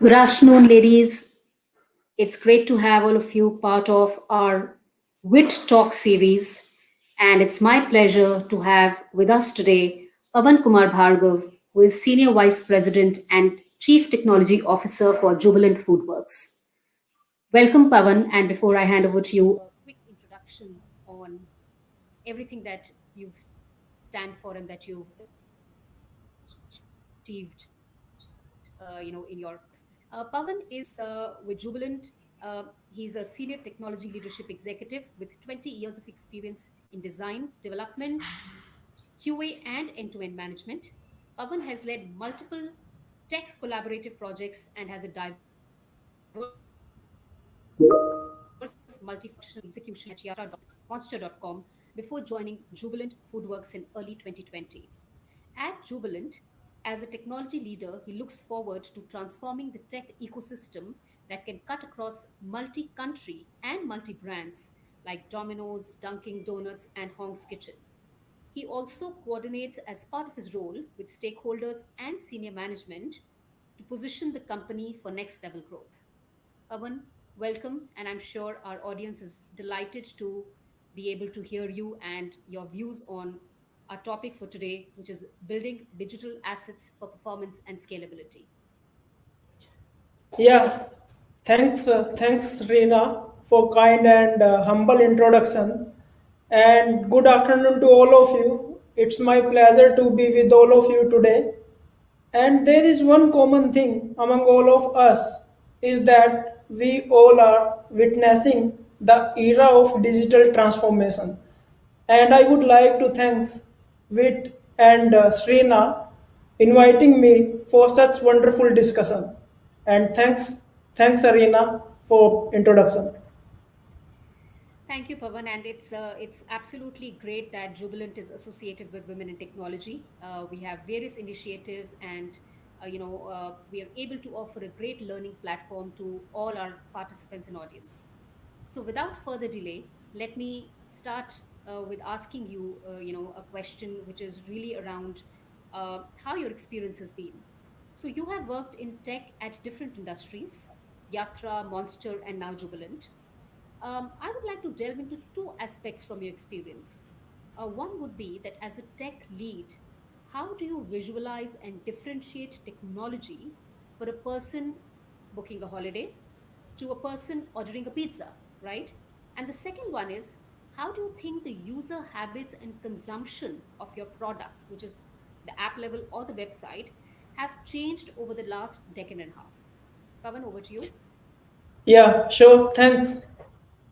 Good afternoon, ladies. It's great to have all of you part of our Wit Talk series. And it's my pleasure to have with us today Pawan Kumar Bhargav, who is Senior Vice President and Chief Technology Officer for Jubilant Foodworks. Welcome, Pawan. And before I hand over to you, a quick introduction on everything that you stand for and that you've achieved in your Pawan is with Jubilant. He's a senior technology leadership executive with 20 years of experience in design, development, QA, and end-to-end management. Pawan has led multiple tech collaborative projects and has a diverse multifunctional execution at Monster.com before joining Jubilant Foodworks in early 2020. At Jubilant, as a technology leader, he looks forward to transforming the tech ecosystem that can cut across multi country and multi brands like Domino's, Dunkin' Donuts, and Hong's Kitchen. He also coordinates as part of his role with stakeholders and senior management to position the company for next level growth. Pawan, welcome, and I'm sure our audience is delighted to be able to hear you and your views on our topic for today, which is building digital assets for performance and scalability. Yeah, thanks, Reena, for kind and humble introduction. And good afternoon to all of you. It's my pleasure to be with all of you today. And there is one common thing among all of us is that we all are witnessing the era of digital transformation. And I would like to thanks Vit and Srina inviting me for such wonderful discussion. And thanks Arena for introduction. Thank you, Pawan, and it's absolutely great that Jubilant is associated with women in technology. We have various initiatives, and we are able to offer a great learning platform to all our participants and audience. So, without further delay, let me start with asking you, a question which is really around how your experience has been. So, you have worked in tech at different industries, Yatra, Monster, and now Jubilant. I would like to delve into two aspects from your experience. One would be that as a tech lead, how do you visualize and differentiate technology for a person booking a holiday to a person ordering a pizza, right? And the second one is, how do you think the user habits and consumption of your product, which is the app level or the website, have changed over the last decade and a half? Pavan, over to you. Yeah, sure, thanks.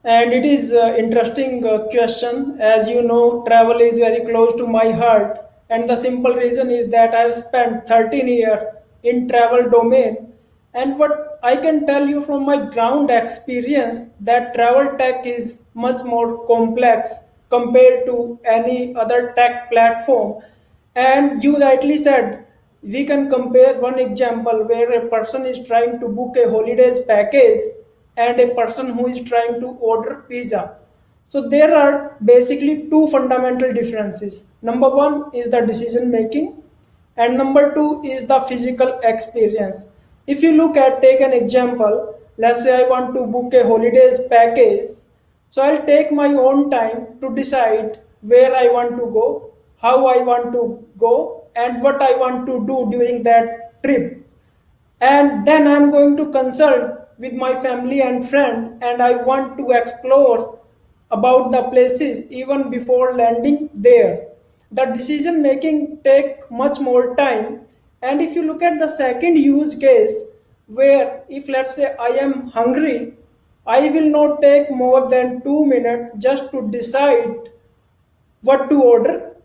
And it is interesting question. As you know, travel is very close to my heart, and the simple reason is that I've spent 13 years in travel domain. And what I can tell you from my ground experience that travel tech is much more complex compared to any other tech platform. And you rightly said we can compare one example where a person is trying to book a holidays package and a person who is trying to order pizza. So there are basically two fundamental differences. Number one is the decision making, and number two is the physical experience. If you look at take an example, let's say I want to book a holidays package, so I'll take my own time to decide where I want to go, how I want to go, and what I want to do during that trip. And then I'm going to consult with my family and friend, and I want to explore about the places even before landing there. The decision making take much more time. And if you look at the second use case, where if let's say I am hungry, I will not take more than 2 minutes just to decide what to order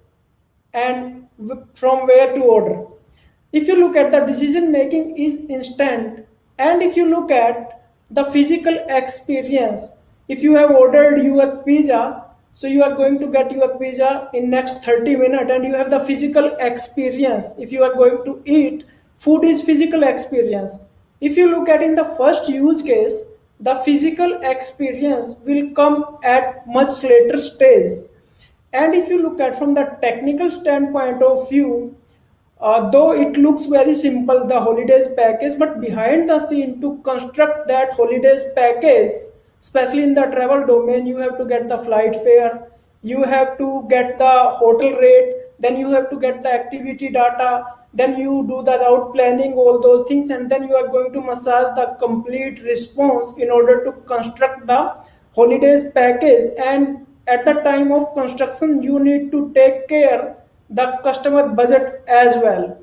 and from where to order. If you look at the decision making is instant, and if you look at the physical experience, if you have ordered your pizza, so you are going to get your pizza in next 30 minutes and you have the physical experience. If you are going to eat, food is physical experience. If you look at in the first use case, the physical experience will come at much later stage. And if you look at from the technical standpoint of view, Though it looks very simple, the holidays package, but behind the scene to construct that holidays package, especially in the travel domain, you have to get the flight fare, you have to get the hotel rate, then you have to get the activity data, then you do the route planning, all those things, and then you are going to massage the complete response in order to construct the holidays package. And at the time of construction, you need to take care the customer budget as well,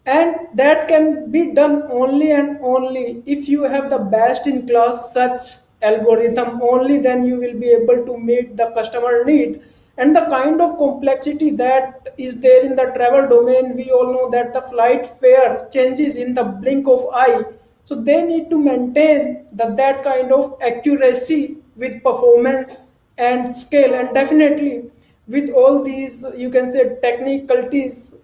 and that can be done only and only if you have the best in class such algorithm. Only then you will be able to meet the customer need. And the kind of complexity that is there in the travel domain, we all know that the flight fare changes in the blink of eye, so they need to maintain that kind of accuracy with performance and scale. And definitely with all these, you can say, technicalities,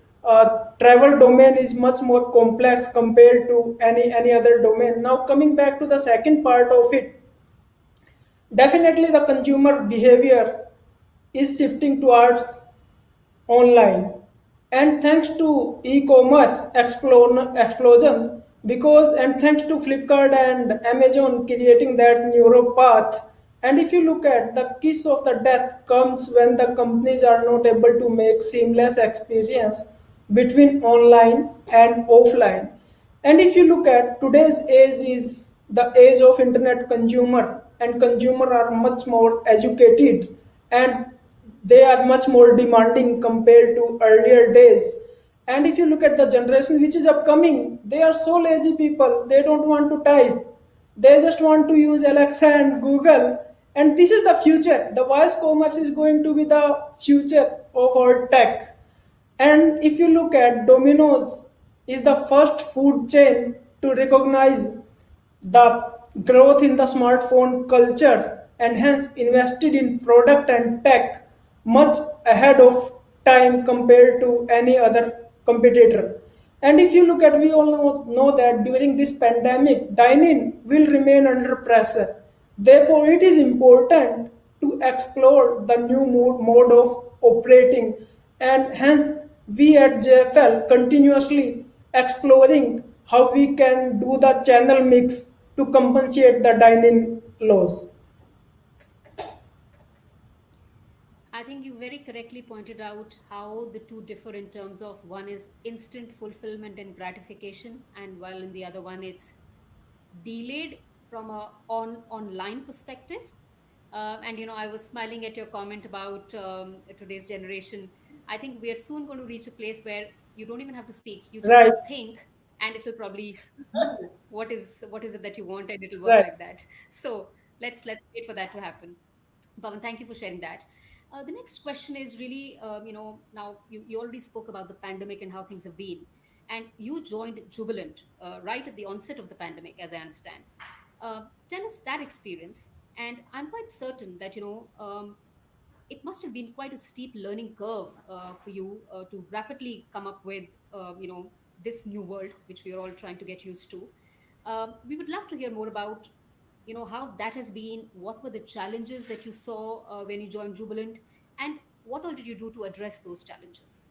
travel domain is much more complex compared to any other domain. Now coming back to the second part of it, definitely the consumer behavior is shifting towards online, and thanks to e-commerce explosion, because and thanks to Flipkart and Amazon creating that neuro path. And if you look at the kiss of the death comes when the companies are not able to make seamless experience between online and offline. And if you look at today's age is the age of internet consumer, and consumer are much more educated, and they are much more demanding compared to earlier days. And if you look at the generation which is upcoming, they are so lazy people, they don't want to type, they just want to use Alexa and Google. And this is the future. The voice commerce is going to be the future of our tech. And if you look at Domino's is the first food chain to recognize the growth in the smartphone culture, and hence invested in product and tech much ahead of time compared to any other competitor. And if you look at, we all know that during this pandemic, dining will remain under pressure. Therefore, it is important to explore the new mode of operating, and hence we at JFL continuously exploring how we can do the channel mix to compensate the dining loss. I think you very correctly pointed out how the two differ in terms of one is instant fulfillment and gratification, and while in the other one it's delayed from a online perspective. And I was smiling at your comment about today's generation. I think we are soon going to reach a place where you don't even have to speak; you just have Right, to think, and it will probably know what is it that you want, and it'll work right. like that. So let's wait for that to happen. Pawan, thank you for sharing that. The next question is really, now you already spoke about the pandemic and how things have been, and you joined Jubilant right at the onset of the pandemic, as I understand. Tell us that experience, and I'm quite certain that it must have been quite a steep learning curve for you to rapidly come up with this new world which we are all trying to get used to. We would love to hear more about how that has been. What were the challenges that you saw when you joined Jubilant, and what all did you do to address those challenges?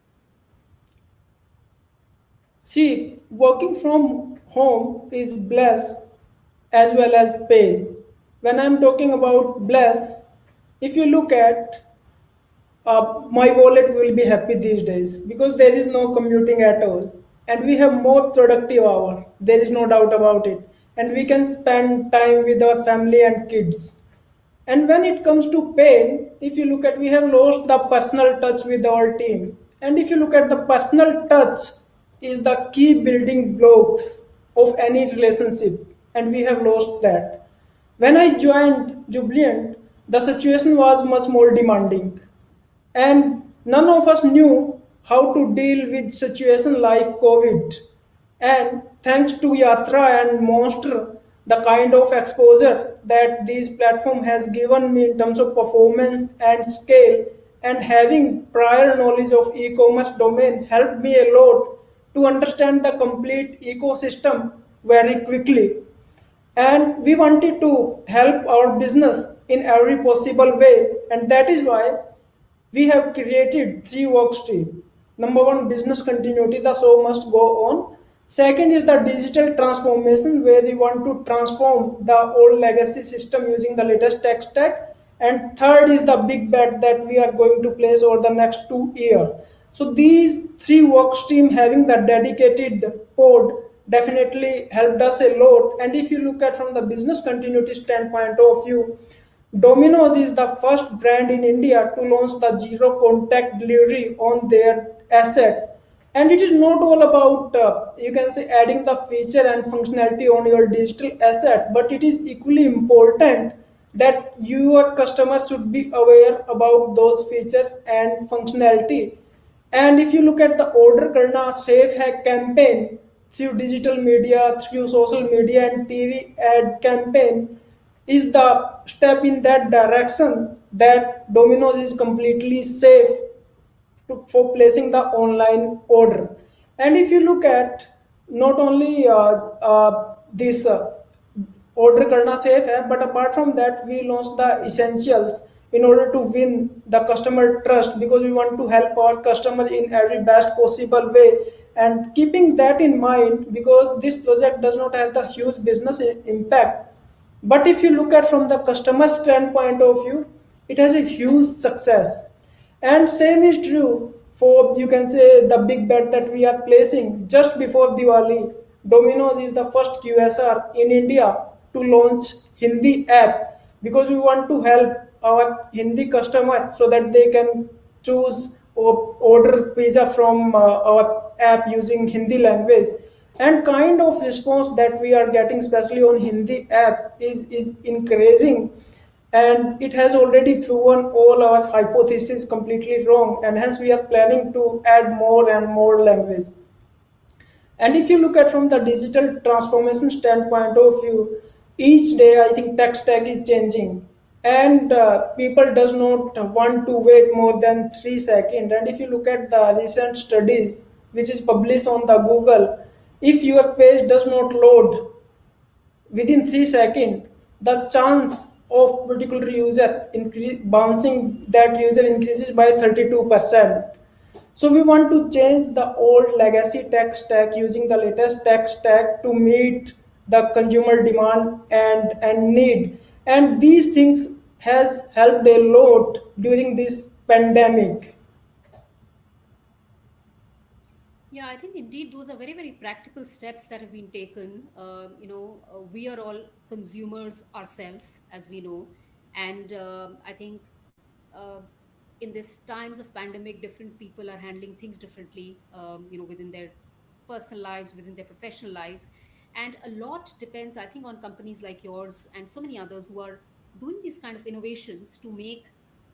See, working from home is bless as well as pain. When I'm talking about bless, if you look at, my wallet will be happy these days because there is no commuting at all, and we have more productive hour. There is no doubt about it, and we can spend time with our family and kids. And when it comes to pain, if you look at, we have lost the personal touch with our team. And if you look at, the personal touch is the key building blocks of any relationship, and we have lost that. When I joined Jubilant, the situation was much more demanding, and none of us knew how to deal with situation like COVID. And thanks to Yatra and Monster, the kind of exposure that these platform has given me in terms of performance and scale, and having prior knowledge of e-commerce domain helped me a lot to understand the complete ecosystem very quickly. And we wanted to help our business in every possible way, and that is why we have created three work streams. Number one, business continuity, the show must go on. Second is the digital transformation, where we want to transform the old legacy system using the latest tech stack. And third is the big bet that we are going to place over the next 2 years. So these three work stream having the dedicated pod definitely helped us a lot. And if you look at from the business continuity standpoint of view, Domino's is the first brand in India to launch the zero contact delivery on their asset. And it is not all about, you can say, adding the feature and functionality on your digital asset, but it is equally important that your customers should be aware about those features and functionality. And if you look at the Order Karna Safe Hack campaign through digital media, through social media and TV ad campaign, is the step in that direction that Domino's is completely safe for placing the online order. And if you look at not only this order karna safe hai, but apart from that we launched the essentials in order to win the customer trust, because we want to help our customer in every best possible way. And keeping that in mind, because this project does not have the huge business impact, but if you look at from the customer standpoint of view, it has a huge success. And same is true for, you can say, the big bet that we are placing just before Diwali. Domino's is the first QSR in India to launch Hindi app, because we want to help our Hindi customers so that they can choose or order pizza from our app using Hindi language. And kind of response that we are getting, especially on Hindi app, is encouraging, and it has already proven all our hypotheses completely wrong, and hence we are planning to add more and more language. And if you look at from the digital transformation standpoint of view, each day I think tech stack is changing, and people does not want to wait more than 3 seconds. And if you look at the recent studies which is published on the Google, if your page does not load within 3 seconds, the chance of particular user increase, bouncing that user increases by 32%. So we want to change the old legacy tech stack using the latest tech stack to meet the consumer demand and need. And these things has helped a lot during this pandemic. Yeah, I think indeed those are very, very practical steps that have been taken. We are all consumers ourselves, as we know. And I think uh, in this times of pandemic, different people are handling things differently, within their personal lives, within their professional lives. And a lot depends, I think, on companies like yours and so many others who are doing these kind of innovations to make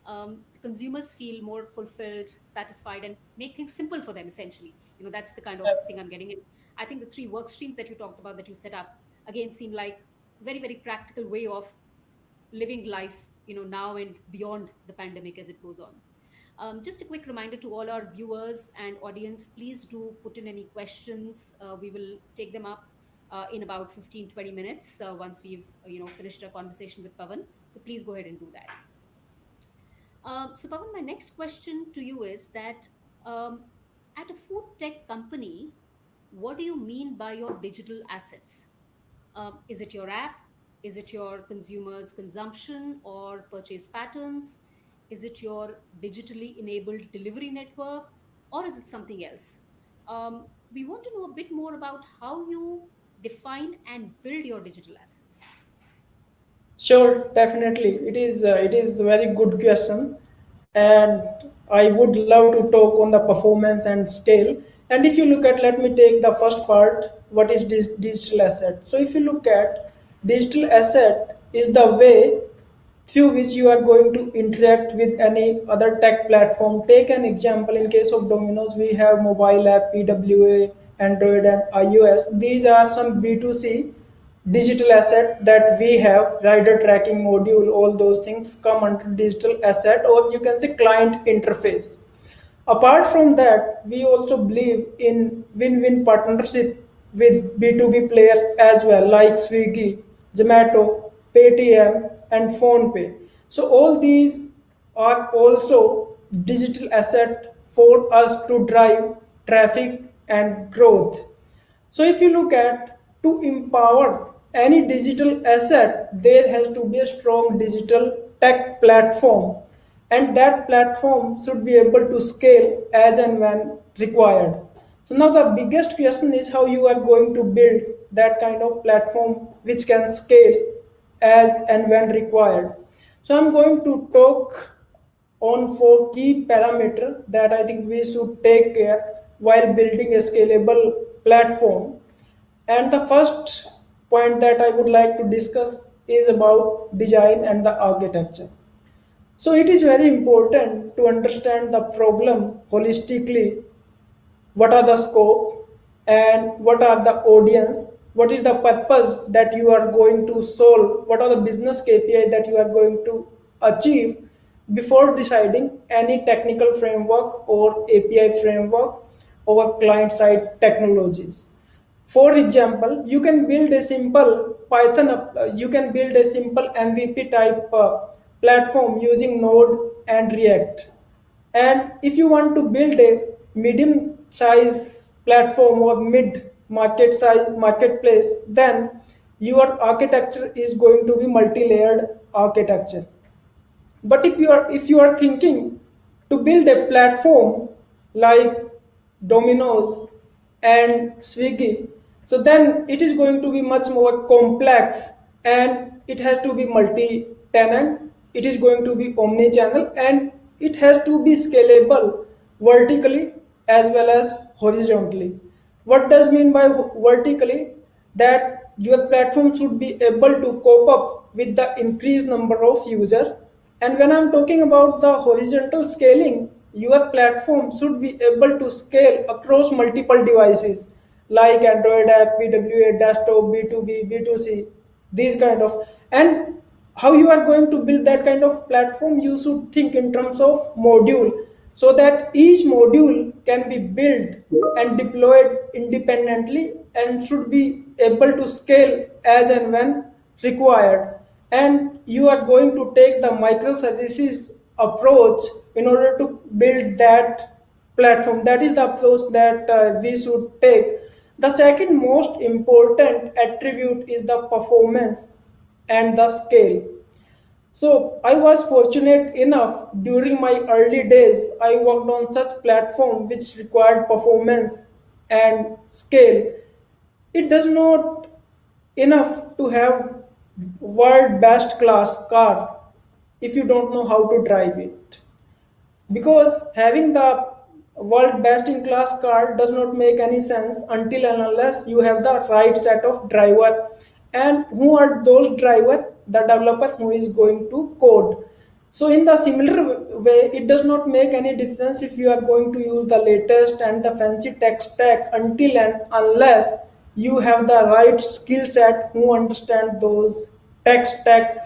the consumers feel more fulfilled, satisfied, and make things simple for them, essentially. That's the kind of thing I'm getting in. I think the three work streams that you talked about, that you set up, again, seem like very, very practical way of living life, now and beyond the pandemic as it goes on. Just a quick reminder to all our viewers and audience, please do put in any questions. We will take them up in about 15-20 minutes once we've finished our conversation with Pawan. So please go ahead and do that. So, Pawan, my next question to you is that at a food tech company, what do you mean by your digital assets? Is it your app? Is it your consumers' consumption or purchase patterns? Is it your digitally enabled delivery network? Or is it something else? We want to know a bit more about how you define and build your digital assets. Sure, definitely. It is a very good question, and I would love to talk on the performance and scale. And if you look at, let me take the first part. What is this digital asset? So if you look at digital asset is the way through which you are going to interact with any other tech platform. Take an example, in case of Domino's, we have mobile app, PWA, Android, and iOS. These are some B2C digital asset that we have. Rider tracking module, all those things come under digital asset, or you can say client interface. Apart from that, we also believe in win-win partnership with B2B players as well, like Swiggy, Zomato, Paytm, and PhonePe. So all these are also digital asset for us to drive traffic and growth. So if you look at, to empower any digital asset, there has to be a strong digital tech platform, and that platform should be able to scale as and when required. So now the biggest question is how you are going to build that kind of platform which can scale as and when required. So I'm going to talk on four key parameters that I think we should take care while building a scalable platform. And the first point that I would like to discuss is about design and the architecture. So it is very important to understand the problem holistically. What are the scope and what are the audience, what is the purpose that you are going to solve, what are the business KPI that you are going to achieve before deciding any technical framework or API framework or client side technologies. For example, you can build a simple Python, you can build a simple MVP type platform using Node and React. And if you want to build a medium size platform or mid market size marketplace, then your architecture is going to be multi-layered architecture. But if you are thinking to build a platform like Domino's and Swiggy, so then it is going to be much more complex, and it has to be multi-tenant, it is going to be omni-channel, and it has to be scalable vertically as well as horizontally. What does mean by vertically? That your platform should be able to cope up with the increased number of users. And when I'm talking about the horizontal scaling, your platform should be able to scale across multiple devices like Android app, PWA, desktop, B2B, B2C, these kind of. And how you are going to build that kind of platform, you should think in terms of module, so that each module can be built and deployed independently and should be able to scale as and when required. And you are going to take the microservices approach in order to build that platform. That is the approach that we should take. The second most important attribute is the performance and the scale. So I was fortunate enough during my early days, I worked on such platform which required performance and scale. It does not enough to have world best class car if you don't know how to drive it, because having the world best in class car does not make any sense until and unless you have the right set of driver. And who are those driver? The developer who is going to code. So in the similar way, it does not make any difference if you are going to use the latest and the fancy tech stack until and unless you have the right skill set who understand those tech stack.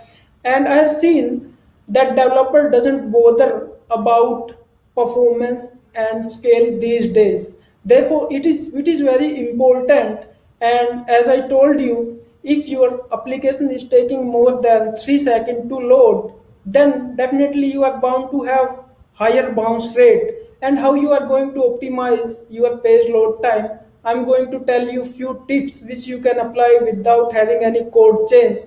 And I have seen that developer doesn't bother about performance and scale these days. Therefore it is very important. And as I told you, if your application is taking more than 3 seconds to load, then definitely you are bound to have higher bounce rate. And how you are going to optimize your page load time, I'm going to tell you few tips which you can apply without having any code change.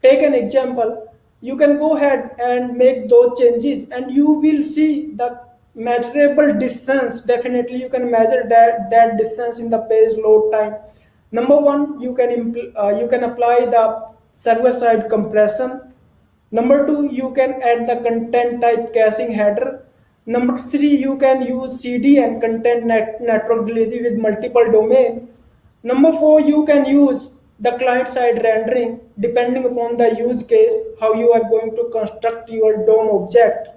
Take an example, you can go ahead and make those changes and you will see the measurable difference. Definitely you can measure that difference in the page load time. Number one, you can apply the server side compression. Number two, you can add the content type caching header. Number three, you can use CD and content network delivery with multiple domain. Number four, you can use the client side rendering depending upon the use case, how you are going to construct your DOM object.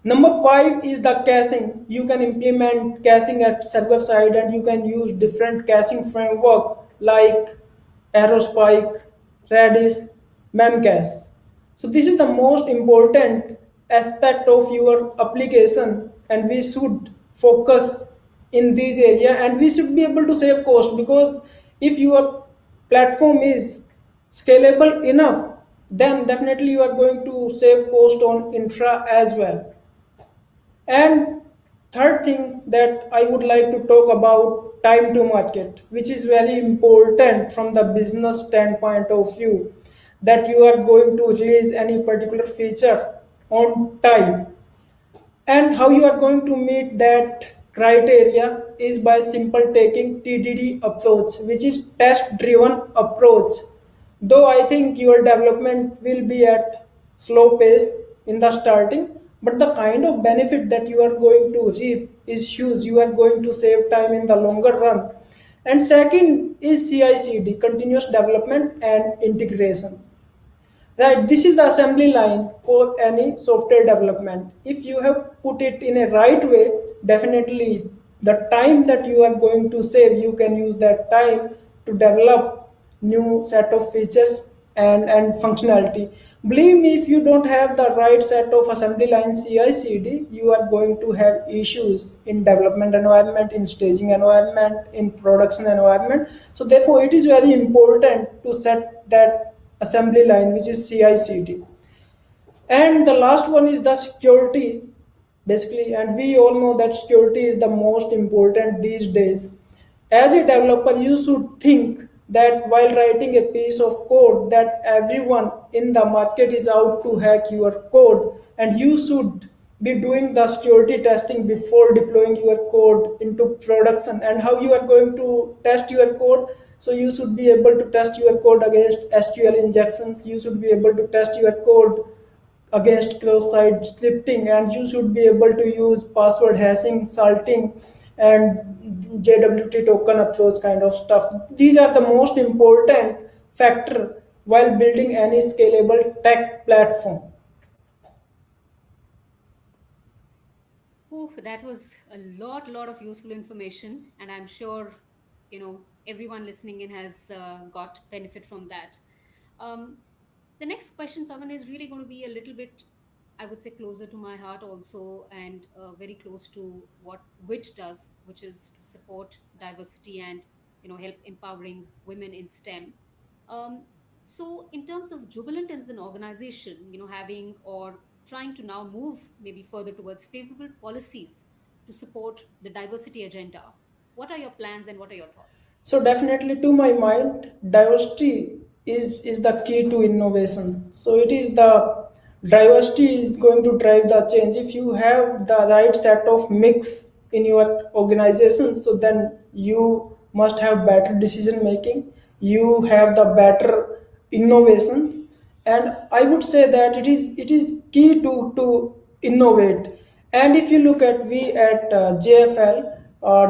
Number five is the caching. You can implement caching at server side and you can use different caching framework like Aerospike, Redis, Memcache. So this is the most important aspect of your application, and we should focus in this area and we should be able to save cost, because if your platform is scalable enough, then definitely you are going to save cost on infra as well. And Third thing that I would like to talk about time to market, which is very important from the business standpoint of view, that you are going to release any particular feature on time, and how you are going to meet that criteria is by simple taking TDD approach, which is test driven approach. Though I think your development will be at slow pace in the starting, but the kind of benefit that you are going to reap is huge. You are going to save time in the longer run. And second is CI/CD, continuous development and integration. Right, this is the assembly line for any software development. If you have put it in a right way, definitely the time that you are going to save, you can use that time to develop new set of features and functionality. Believe me, if you don't have the right set of assembly line CI/CD, you are going to have issues in development environment, in staging environment, in production environment. So therefore, it is very important to set that assembly line, which is CI/CD. And the last one is the security, basically, and we all know that security is the most important these days. As a developer, you should think that while writing a piece of code, that everyone in the market is out to hack your code, and you should be doing the security testing before deploying your code into production. And how you are going to test your code? So you should be able to test your code against SQL injections, you should be able to test your code against cross-site scripting, and you should be able to use password hashing, salting, and JWT token approach kind of stuff. These are the most important factor while building any scalable tech platform. Oh, that was a lot of useful information, and I'm sure everyone listening in has got benefit from that. Um, the next question, Pavan, is really going to be a little bit, I would say, closer to my heart also, and very close to what WIT does, which is to support diversity and help empowering women in STEM. Um, so, in terms of Jubilant as an organization, having or trying to now move maybe further towards favorable policies to support the diversity agenda, what are your plans and what are your thoughts? So definitely, to my mind, diversity is the key to innovation. So it is the diversity is going to drive the change. If you have the right set of mix in your organization, so then you must have better decision making. You have the better innovation, and I would say that it is key to innovate. And if you look at we at JFL,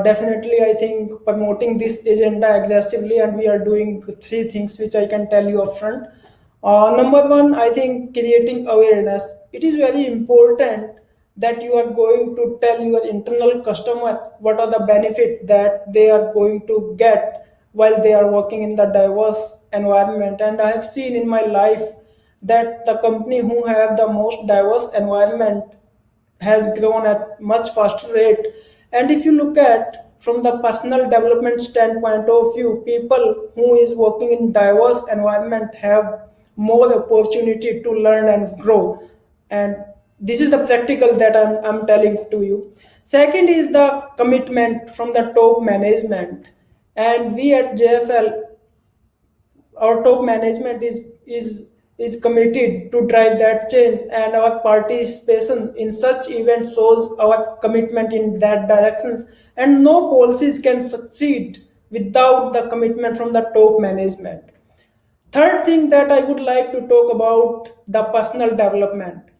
definitely I think promoting this agenda aggressively, and we are doing three things which I can tell you upfront. Number one, I think creating awareness. It is very important that you are going to tell your internal customer what are the benefits that they are going to get while they are working in the diverse environment. And I have seen in my life that the company who have the most diverse environment has grown at much faster rate. And if you look at from the personal development standpoint of view, people who is working in diverse environment have more opportunity to learn and grow. And this is the practical that I'm telling to you. Second is the commitment from the top management. And we at JFL, our top management is committed to drive that change, and our participation in such events shows our commitment in that directions. And no policies can succeed without the commitment from the top management. Third thing that I would like to talk about, the personal development.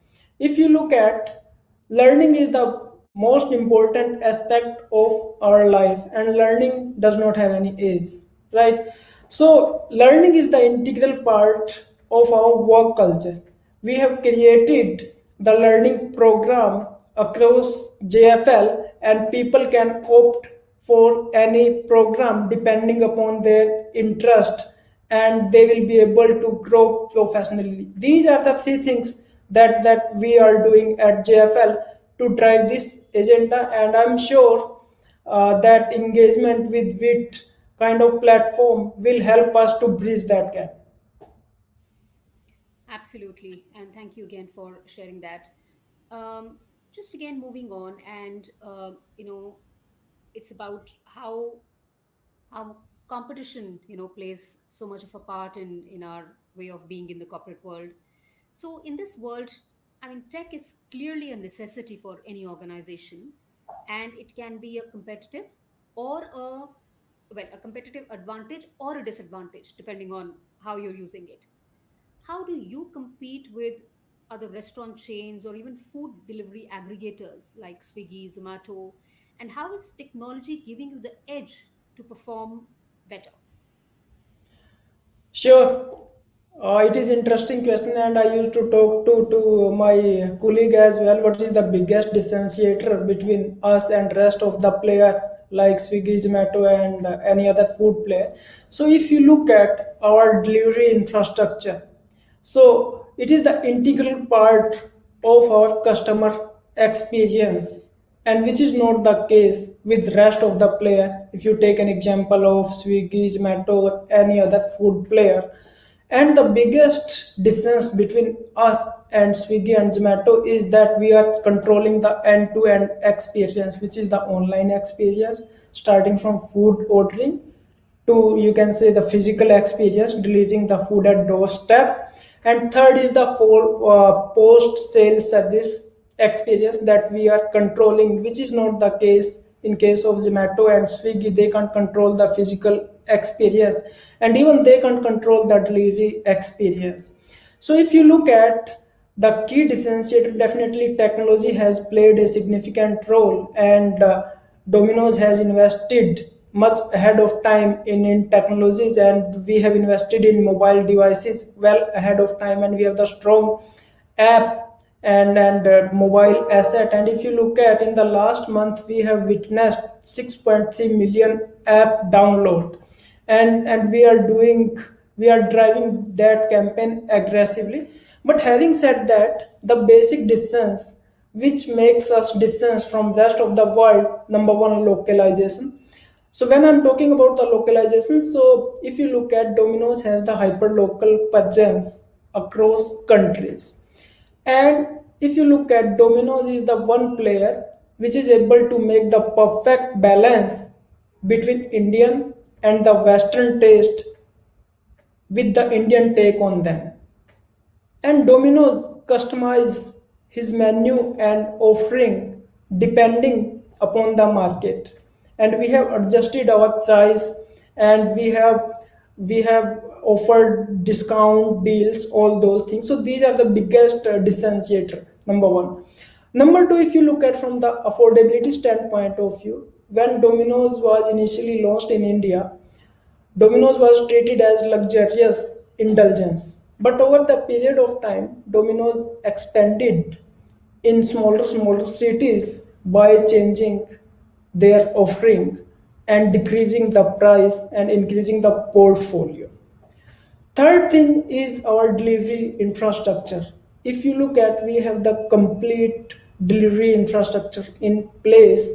If you look at, learning is the most important aspect of our life, and learning does not have any age, right? So learning is the integral part of our work culture. We have created the learning program across JFL, and people can opt for any program depending upon their interest, and they will be able to grow professionally. These are the three things that we are doing at JFL to drive this agenda, and I'm sure that engagement with WIT kind of platform will help us to bridge that gap. Absolutely. And thank you again for sharing that. Um, Just again moving on, and it's about how competition plays so much of a part in our way of being in the corporate world. So in this world, I mean, tech is clearly a necessity for any organization, and it can be a competitive or a competitive advantage or a disadvantage depending on how you're using it. How do you compete with other restaurant chains or even food delivery aggregators like Swiggy, Zomato? And how is technology giving you the edge to perform better? Sure. It is interesting question, and I used to talk to my colleague as well. What is the biggest differentiator between us and rest of the player like Swiggy, Zomato, and any other food player? So if you look at our delivery infrastructure, so it is the integral part of our customer experience, and which is not the case with rest of the player. If you take an example of Swiggy, Zomato, or any other food player, and the biggest difference between us and Swiggy and Zomato is that we are controlling the end-to-end experience, which is the online experience, starting from food ordering to, you can say, the physical experience delivering the food at doorstep, and third is the full post sale service experience that we are controlling, which is not the case in case of Zomato and Swiggy. They can't control the physical experience, and even they can't control the delivery experience. So if you look at the key differentiator, definitely technology has played a significant role, and Domino's has invested much ahead of time in technologies, and we have invested in mobile devices well ahead of time, and we have the strong app and mobile asset. And if you look at in the last month, we have witnessed 6.3 million app download, and we are driving that campaign aggressively. But having said that, the basic difference which makes us different from rest of the world, number one, localization. So when I'm talking about the localization, so if you look at, Domino's has the hyper local presence across countries. And if you look at, Domino's is the one player which is able to make the perfect balance between Indian and the Western taste with the Indian take on them. And Domino's customize his menu and offering depending upon the market. And we have adjusted our price, and we have offered discount deals, all those things. So these are the biggest differentiator, number one. Number two, if you look at from the affordability standpoint of view, when Domino's was initially launched in India, Domino's was treated as luxurious indulgence. But over the period of time, Domino's expanded in smaller cities by changing their offering and decreasing the price and increasing the portfolio. Third thing is our delivery infrastructure. If you look at, we have the complete delivery infrastructure in place.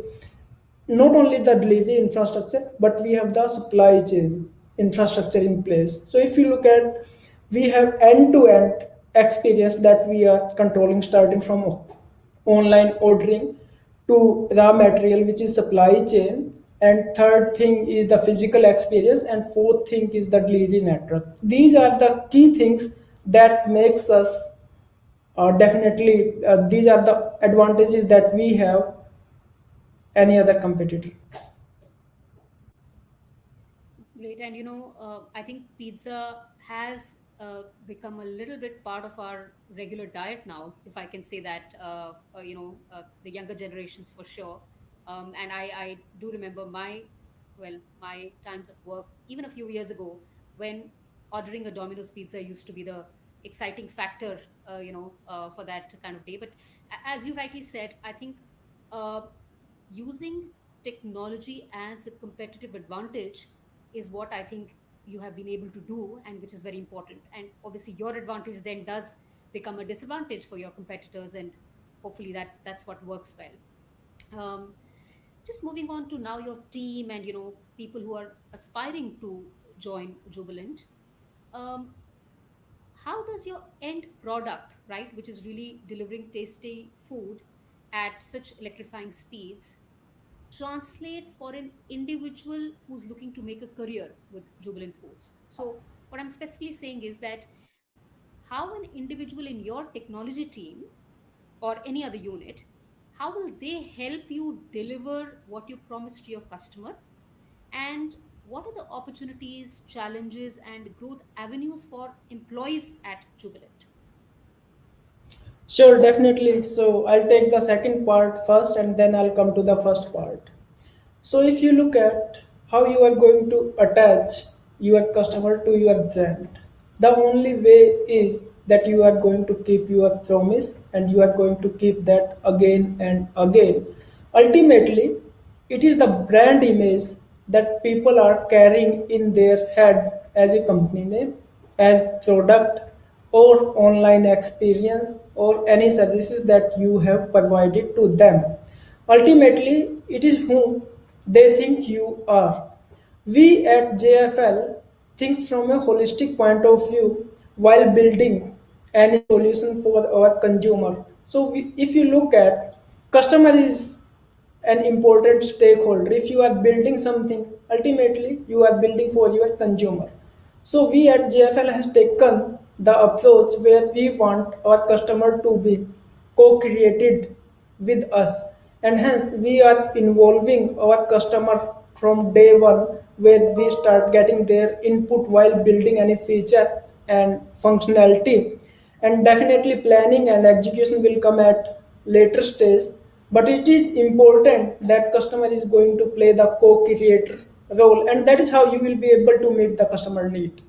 Not only the delivery infrastructure, but we have the supply chain infrastructure in place. So if you look at, we have end-to-end experience that we are controlling, starting from online ordering to raw material, which is supply chain, and third thing is the physical experience, and fourth thing is the delivery network. These are the key things that makes us, definitely, these are the advantages that we have any other competitor. Great. And I think pizza has become a little bit part of our regular diet now, if I can say that. The younger generations for sure. And I do remember my times of work, even a few years ago, when ordering a Domino's pizza used to be the exciting factor, for that kind of day. But as you rightly said, I think uh, using technology as a competitive advantage is what I think you have been able to do, and which is very important. And obviously, your advantage then does become a disadvantage for your competitors, and hopefully that's what works well. Just moving on to now your team and people who are aspiring to join Jubilant. Um, how does your end product, right, which is really delivering tasty food, at such electrifying speeds translate for an individual who's looking to make a career with Jubilant Foods? So, what I'm specifically saying is that how an individual in your technology team or any other unit, how will they help you deliver what you promised to your customer? And what are the opportunities, challenges, and growth avenues for employees at Jubilant? Sure, definitely. So I'll take the second part first and then I'll come to the first part. So if you look at how you are going to attach your customer to your brand, the only way is that you are going to keep your promise and you are going to keep that again and again. Ultimately, it is the brand image that people are carrying in their head as a company name, as product or online experience or any services that you have provided to them. Ultimately, it is whom they think you are. We at JFL think from a holistic point of view while building any solution for our consumer. So, if you look at customer is an important stakeholder. If you are building something, ultimately you are building for your consumer. So we at JFL has taken the approach where we want our customer to be co-created with us, and hence we are involving our customer from day one, where we start getting their input while building any feature and functionality. And definitely planning and execution will come at later stage, but it is important that customer is going to play the co-creator role, and that is how you will be able to meet the customer need.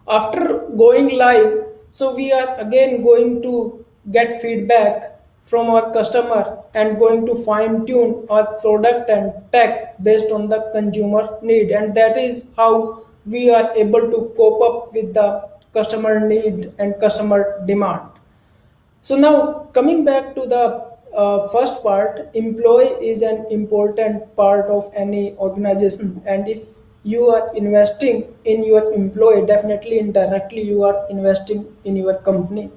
After going live, so we are again going to get feedback from our customer and going to fine tune our product and tech based on the consumer need, and that is how we are able to cope up with the customer need and customer demand. So now coming back to the first part, employee is an important part of any organization, and if you are investing in your employee, definitely indirectly you are investing in your company.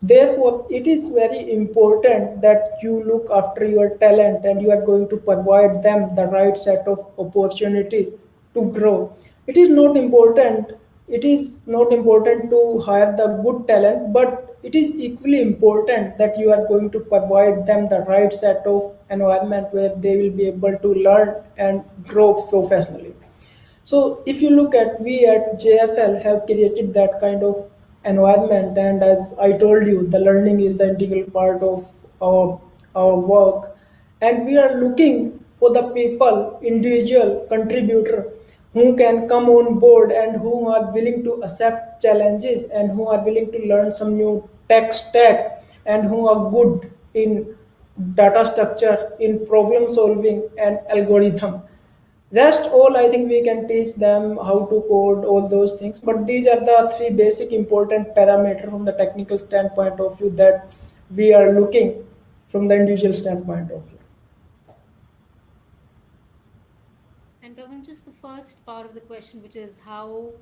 Therefore, it is very important that you look after your talent and you are going to provide them the right set of opportunity to grow. It is not important. It is not important to hire the good talent, but it is equally important that you are going to provide them the right set of environment where they will be able to learn and grow professionally. So if you look at, we at JFL have created that kind of environment, and as I told you, the learning is the integral part of our work, and we are looking for the people, individual contributor who can come on board and who are willing to accept challenges and who are willing to learn some new tech stack and who are good in data structure, in problem solving and algorithm. Rest all, I think we can teach them how to code, all those things. But these are the three basic important parameters from the technical standpoint of view that we are looking from the individual standpoint of view. And Pavan, just the first part of the question, which is how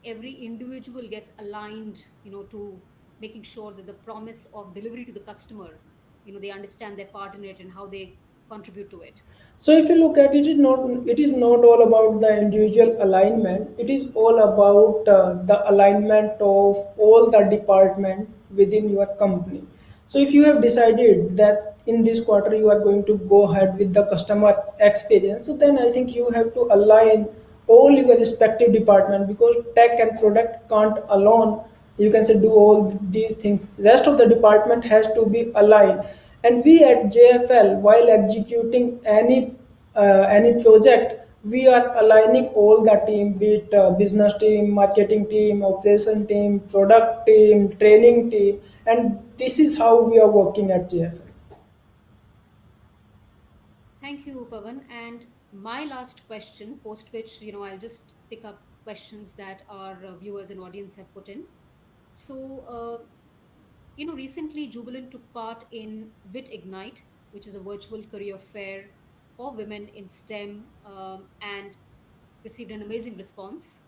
every individual gets aligned, to making sure that the promise of delivery to the customer, they understand their part in it and how they contribute to it. So if you look at it, it is not all about the individual alignment. It is all about the alignment of all the department within your company. So if you have decided that in this quarter you are going to go ahead with the customer experience, so then I think you have to align all your respective department, because tech and product can't alone, you can say, do all these things. Rest of the department has to be aligned, and we at JFL, while executing any project, we are aligning all the team, be it business team, marketing team, operation team, product team, training team, and this is how we are working at JFL. Thank you, Pavan. And my last question, post which, I'll just pick up questions that our viewers and audience have put in. So, recently Jubilant took part in Vid Ignite, which is a virtual career fair for women in STEM, and received an amazing response.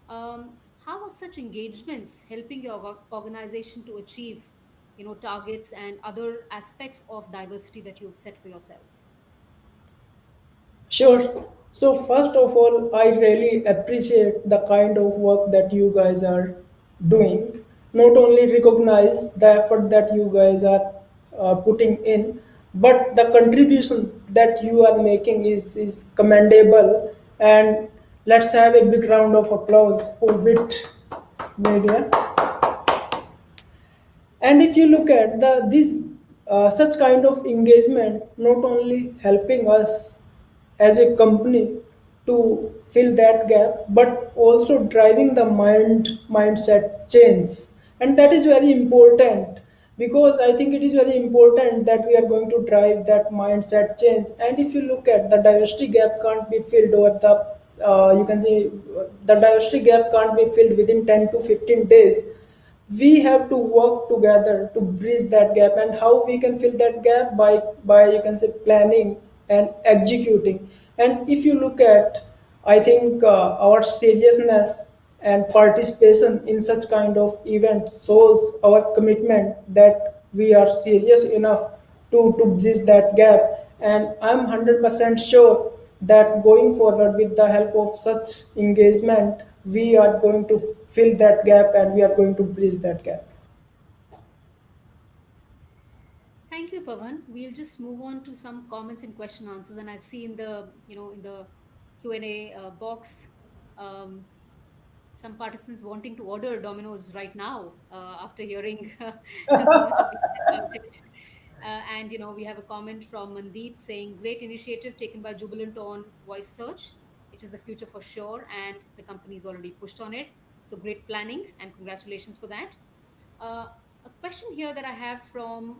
How are such engagements helping your organization to achieve targets and other aspects of diversity that you've set for yourselves? Sure. So first of all, I really appreciate the kind of work that you guys are doing. Not only recognize the effort that you guys are putting in, but the contribution that you are making is commendable. And let's have a big round of applause for WIT Media. And if you look at the this such kind of engagement, not only helping us as a company to fill that gap, but also driving the mindset change. And that is very important, because I think it is very important that we are going to drive that mindset change. And if you look at the diversity gap can't be filled over the you can say the diversity gap can't be filled within 10 to 15 days. We have to work together to bridge that gap. And how we can fill that gap? By you can say planning and executing. And if you look at, I think our seriousness and participation in such kind of event shows our commitment that we are serious enough to bridge that gap. And I'm 100% sure that going forward with the help of such engagement, we are going to fill that gap and we are going to bridge that gap. Thank you, Pavan. We'll just move on to some comments and question answers. And I see in the Q&A box, um, some participants wanting to order Domino's right now after hearing so much being said about it. And we have a comment from Mandeep saying, "Great initiative taken by Jubilant on voice search. It is the future for sure, and the company is already pushed on it. So great planning, and congratulations for that." Uh, a question here that I have from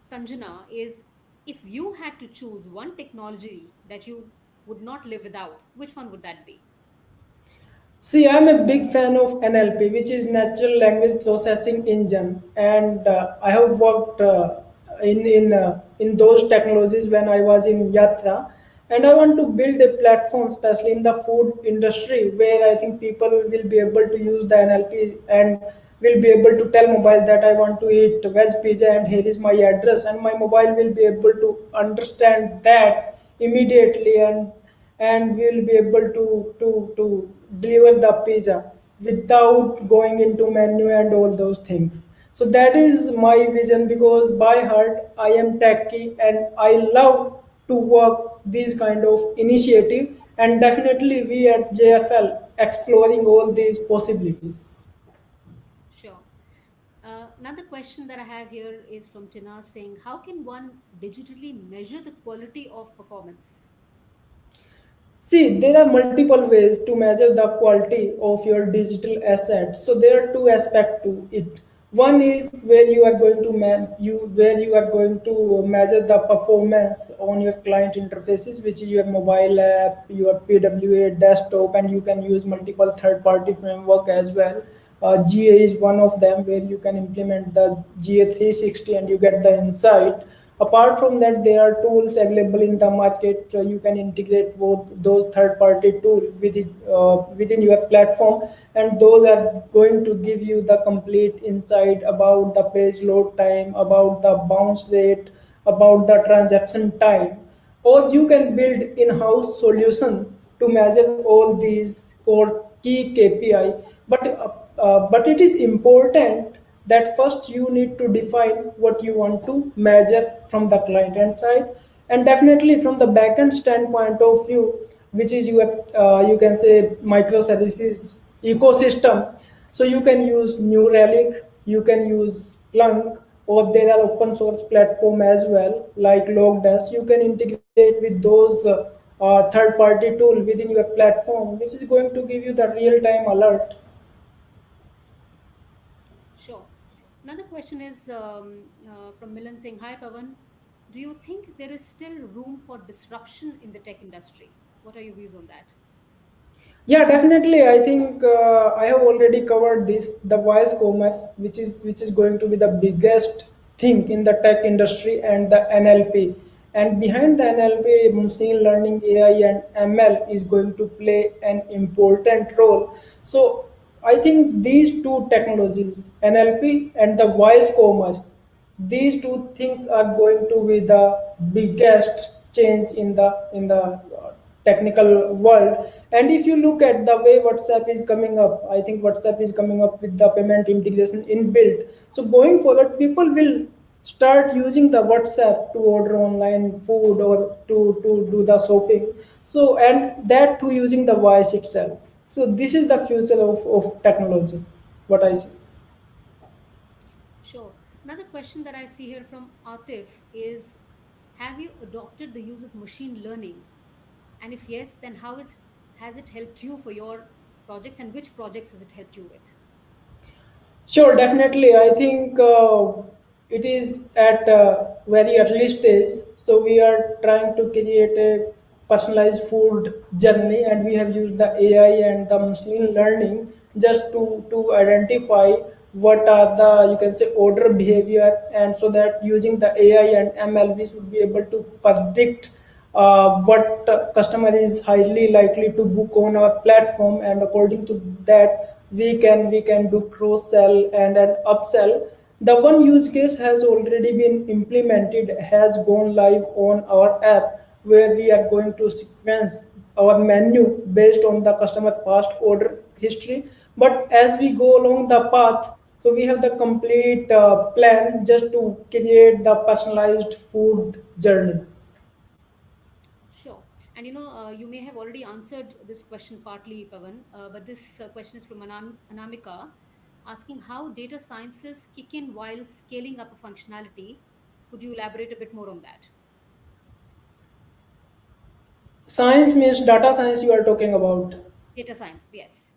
Sanjana is, if you had to choose one technology that you would not live without, which one would that be? See, I'm a big fan of NLP, which is Natural Language Processing Engine, and I have worked in those technologies when I was in Yatra, and I want to build a platform, especially in the food industry, where I think people will be able to use the NLP and will be able to tell mobile that I want to eat veg pizza and here is my address, and my mobile will be able to understand that immediately, and we will be able to deliver the pizza without going into menu and all those things. So that is my vision, because by heart I am techie and I love to work these kind of initiative. And definitely we at JFL exploring all these possibilities. Sure. Another question that I have here is from Tina saying, how can one digitally measure the quality of performance? See, there are multiple ways to measure the quality of your digital assets. So there are two aspects to it. One is where you are going to where you are going to measure the performance on your client interfaces, which is your mobile app, your PWA desktop, and you can use multiple third-party framework as well. GA is one of them, where you can implement the GA 360 and you get the insight. Apart from that, there are tools available in the market. You can integrate both those third-party tools within your platform, and those are going to give you the complete insight about the page load time, about the bounce rate, about the transaction time. Or you can build in-house solution to measure all these core key KPI. But it is important that first you need to define what you want to measure from the client end side. And definitely from the backend standpoint of view, which is your you can say microservices ecosystem. So you can use New Relic, you can use Splunk, or there are open source platform as well like Logdash. You can integrate with those third party tool within your platform, which is going to give you the real time alert. Sure. Another question is from Milan saying, "Hi, Pavan. Do you think there is still room for disruption in the tech industry? What are your views on that?" Yeah, definitely. I think I have already covered this, the voice commerce, which is going to be the biggest thing in the tech industry, and the NLP. And behind the NLP, machine learning, AI, and ML is going to play an important role. So I think these two technologies, NLP and the voice commerce, these two things are going to be the biggest change in the technical world. And if you look at the way WhatsApp is coming up, I think WhatsApp is coming up with the payment integration inbuilt. So going forward, people will start using the WhatsApp to order online food or to do the shopping. So and that too using the voice itself. So this is the future of technology, what I see. Sure. Another question that I see here from Atif is, have you adopted the use of machine learning? And if yes, then has it helped you for your projects, and which projects has it helped you with? Sure, definitely. I think it is at a very early stage. So we are trying to create a personalized food journey, and we have used the AI and the machine learning just to identify what are the, you can say, order behavior, and so that using the AI and ML we should be able to predict what customer is highly likely to book on our platform, and according to that we can do cross sell and upsell. The one use case has already been implemented, has gone live on our app, where we are going to sequence our menu based on the customer past order history. But as we go along the path, so we have the complete plan just to create the personalized food journey. Sure. And you may have already answered this question partly, Pavan, but this question is from Anamika, asking how data sciences kick in while scaling up a functionality. Could you elaborate a bit more on that? Science means data science you are talking about. Data science, yes.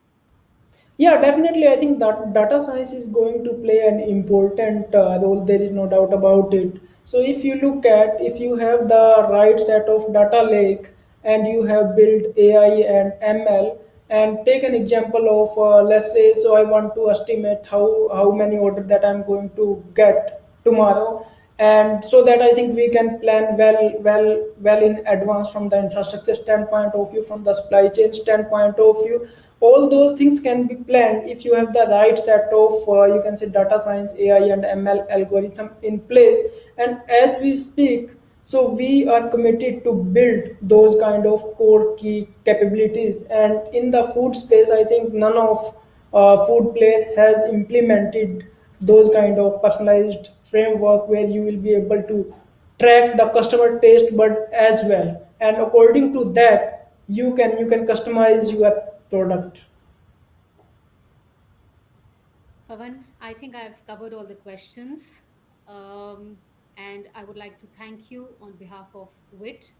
Yeah, definitely. I think that data science is going to play an important role. There is no doubt about it. So, if you look at, if you have the right set of data lake and you have built AI and ML, and take an example of, let's say, so I want to estimate how many orders that I'm going to get tomorrow, and so that I think we can plan well in advance from the infrastructure standpoint of view, from the supply chain standpoint of view. All those things can be planned if you have the right set of, you can say, data science, AI and ML algorithm in place. And as we speak, so we are committed to build those kind of core key capabilities. And in the food space, I think none of food player has implemented those kind of personalized framework where you will be able to track the customer taste bud as well, and according to that you can customize your product. Pavan, I think I've covered all the questions. Um, and I would like to thank you on behalf of WIT,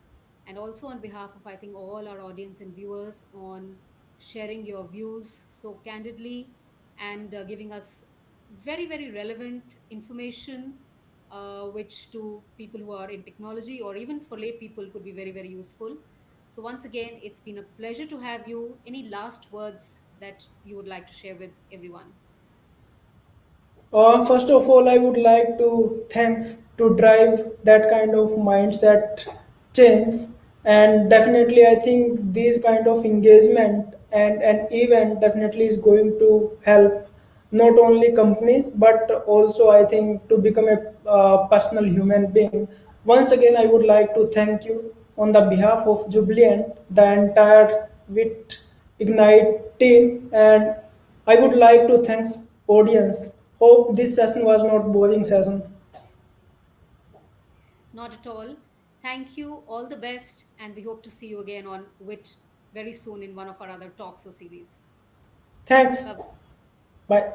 and also on behalf of, I think, all our audience and viewers, on sharing your views so candidly, and giving us very, very relevant information, which to people who are in technology or even for lay people could be very, very useful. So, once again, it's been a pleasure to have you. Any last words that you would like to share with everyone? First of all, I would like to thanks to drive that kind of mindset change, and definitely I think this kind of engagement and an event definitely is going to help not only companies but also I think to become a personal human being. Once again, I would like to thank you on the behalf of Jubilant, the entire Vid Ignite team, and I would like to thank audience. Hope this session was not boring session. Not at all. Thank you. All the best. And we hope to see you again on WIT very soon in one of our other talks or series. Thanks. Bye. Bye.